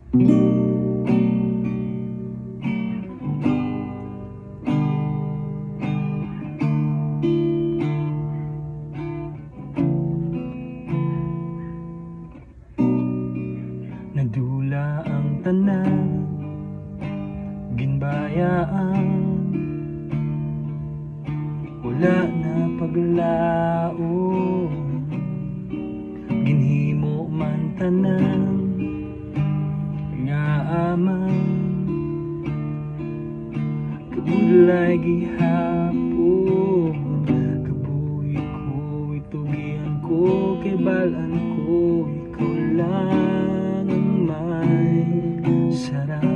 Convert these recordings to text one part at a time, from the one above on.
Nadula ang tanan, ginbayaan, wala na paglaon. Ginhimo man tanan nga aman, kabudlay gihapon. Kabuhi ko, itugian ko, kay balan ko, ikaw lang ang may sarap.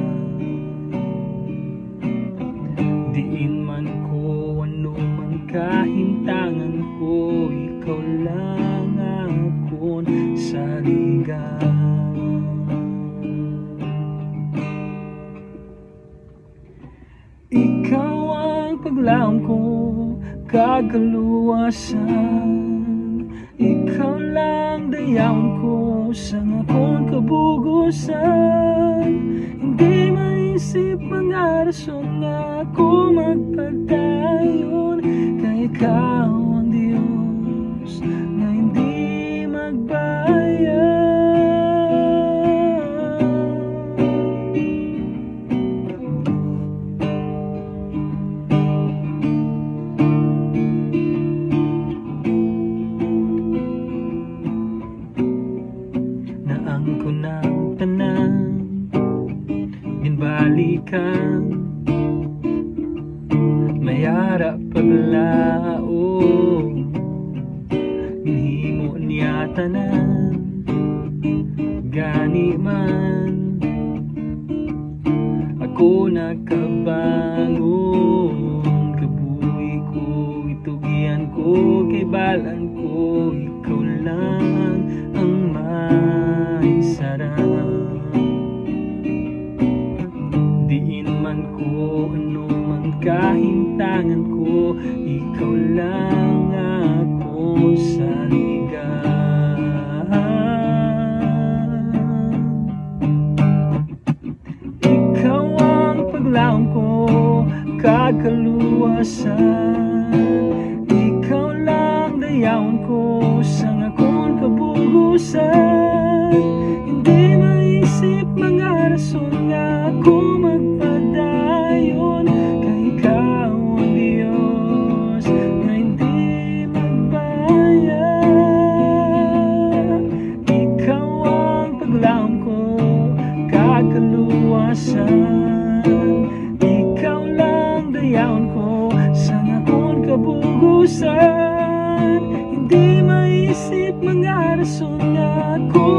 Diin man ko, ano man kahintangan ko, ikaw lang akon saligan. Ikaw ang paglaom ko, kagaluwasan. Ikaw lang dayaon ko sa akong kabugusan. Hindi maisip mga rason nga ako magpadayon, kay ikaw ang Diyos na hindi magbayad. Naang ko ng tanan, ginbalikan, mayara paglao, ginhimo niya tanan, gani man ako nakabangon. Kabuhi ko, itugian ko, kay balan ko, ikaw lang ang may sarap. Diin man ko, ano man kahintangan ko, ikaw lang akong saligan. Ikaw ang paglaom ko, kagaluwasan. Ikaw lang dayaon ko sa akong kabugusan. Hindi maisip mga rason nga ako magpadayon, kay ikaw ang Diyos na hindi magbayad. Ikaw ang paglaom ko, kagaluwasan. Ikaw lang dayaon ko sa akong kabugusan. Hindi maisip mga rason nga ako